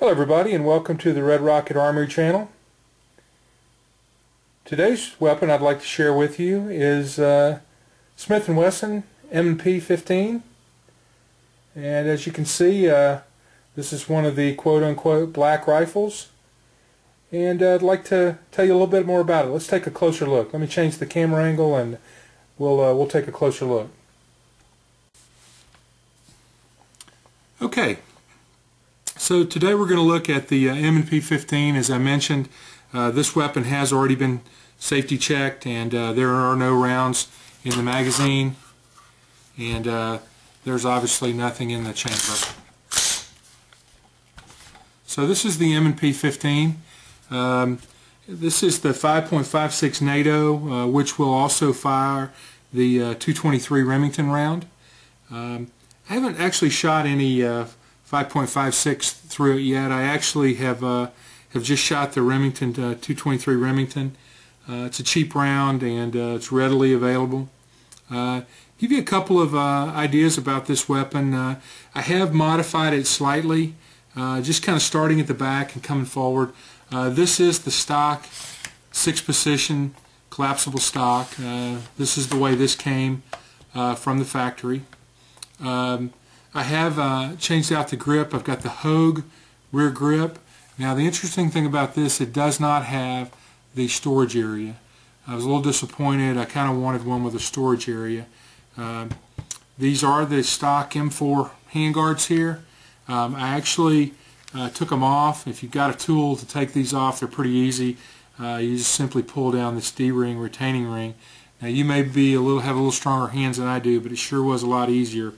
Hello everybody, and welcome to the Red Rocket Armory channel. Today's weapon I'd like to share with you is Smith Wesson M&P15, and as you can see this is one of the quote-unquote black rifles, and I'd like to tell you a little bit more about it. Let's take a closer look. Let me change the camera angle and we'll take a closer look. Okay. So today we're going to look at the M&P15. As I mentioned, this weapon has already been safety checked, and there are no rounds in the magazine, and there's obviously nothing in the chamber. So this is the M&P15. This is the 5.56 NATO, which will also fire the .223 Remington round. I haven't actually shot any 5.56 through it yet. I actually have just shot the Remington .223 Remington. It's a cheap round, and it's readily available. Give you a couple of ideas about this weapon. I have modified it slightly, just kind of starting at the back and coming forward. This is the stock 6-position collapsible stock. This is the way this came from the factory. I have changed out the grip. I've got the Hogue rear grip. Now the interesting thing about this, it does not have the storage area. I was a little disappointed. I kind of wanted one with a storage area. These are the stock M4 handguards here. I actually took them off. If you've got a tool to take these off, they're pretty easy. You just simply pull down this D-ring, retaining ring. Now you may be have a little stronger hands than I do, but it sure was a lot easier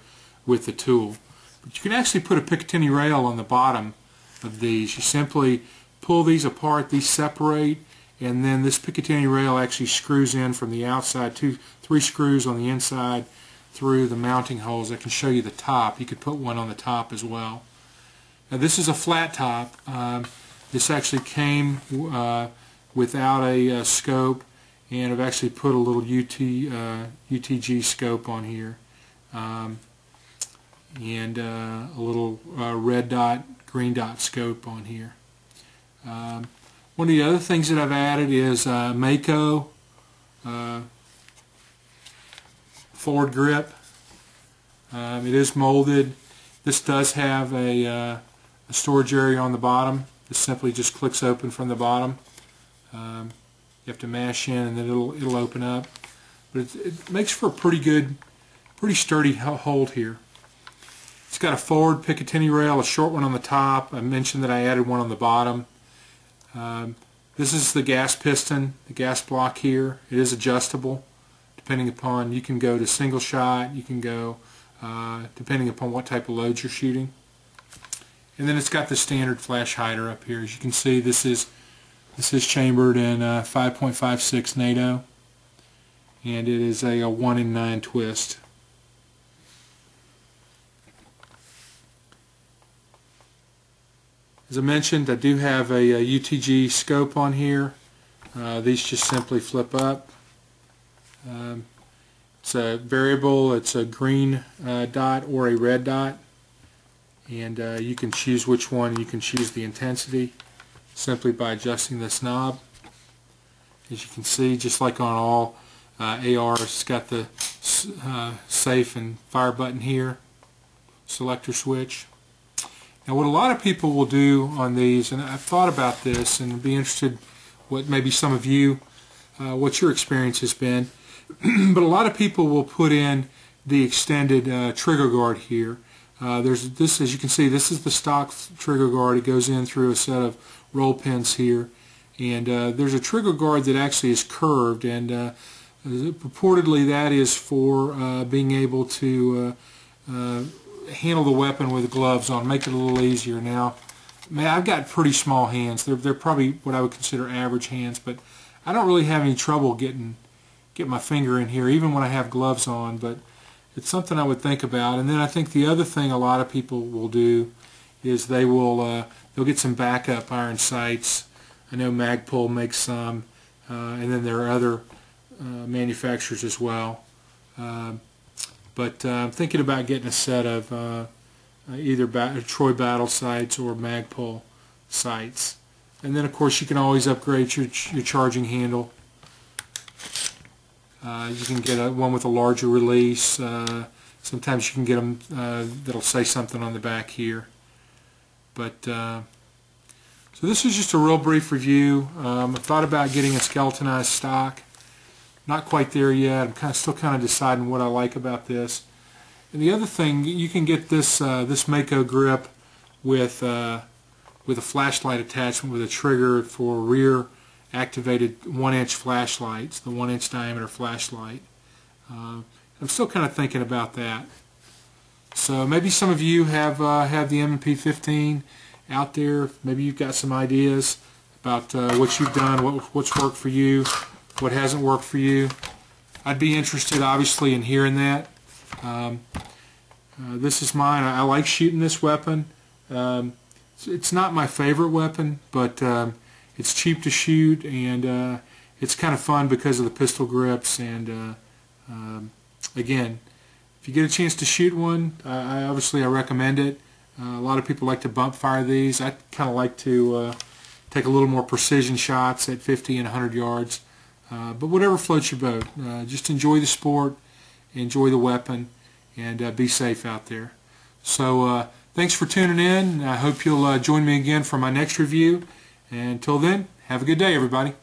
with the tool. But you can actually put a Picatinny rail on the bottom of these. You simply pull these apart, these separate, and then this Picatinny rail actually screws in from the outside, 3 screws on the inside through the mounting holes. I can show you the top. You could put one on the top as well. Now this is a flat top. This actually came without a scope, and I've actually put a little UTG scope on here. And a little red dot, green dot scope on here. One of the other things that I've added is Mako forward grip. It is molded. This does have a storage area on the bottom. This simply just clicks open from the bottom. You have to mash in, and then it'll open up. But it makes for a pretty sturdy hold here. It's got a forward Picatinny rail, a short one on the top. I mentioned that I added one on the bottom. This is the gas piston, the gas block here. It is adjustable depending upon, you can go to single shot, you can go depending upon what type of loads you're shooting. And then it's got the standard flash hider up here. As you can see, this is chambered in 5.56 NATO, and it is a 1 in 9 twist. As I mentioned, I do have a UTG scope on here. These just simply flip up. It's a variable. It's a green dot or a red dot, and you can choose which one. You can choose the intensity simply by adjusting this knob. As you can see, just like on all ARs, it's got the safe and fire button here, selector switch. Now what a lot of people will do on these, and I've thought about this and be interested what maybe some of you, what your experience has been, but a lot of people will put in the extended trigger guard here. There's this, as you can see, this is the stock trigger guard. It goes in through a set of roll pins here, and there's a trigger guard that actually is curved, and purportedly that is for being able to handle the weapon with gloves on, make it a little easier. Now, I've got pretty small hands. They're probably what I would consider average hands, but I don't really have any trouble getting my finger in here, even when I have gloves on. But it's something I would think about. And then I think the other thing a lot of people will do is they'll get some backup iron sights. I know Magpul makes some, and then there are other manufacturers as well. But I'm thinking about getting a set of either Troy Battle sights or Magpul sights. And then of course you can always upgrade your charging handle. You can get one with a larger release. Sometimes you can get them that'll say something on the back here. But so this is just a real brief review. I thought about getting a skeletonized stock. Not quite there yet. I'm still kind of deciding what I like about this. And the other thing, you can get this this Mako grip with a flashlight attachment with a trigger for rear activated 1-inch flashlights, the 1-inch diameter flashlight. I'm still kind of thinking about that. So maybe some of you have the M&P15 out there. Maybe you've got some ideas about what you've done, what's worked for you, what hasn't worked for you. I'd be interested, obviously, in hearing that. This is mine. I like shooting this weapon. It's not my favorite weapon, but it's cheap to shoot, and it's kind of fun because of the pistol grips. And again, if you get a chance to shoot one, obviously I recommend it. A lot of people like to bump fire these. I kind of like to take a little more precision shots at 50 and 100 yards. But whatever floats your boat. Just enjoy the sport, enjoy the weapon, and be safe out there. So thanks for tuning in. I hope you'll join me again for my next review. And until then, have a good day, everybody.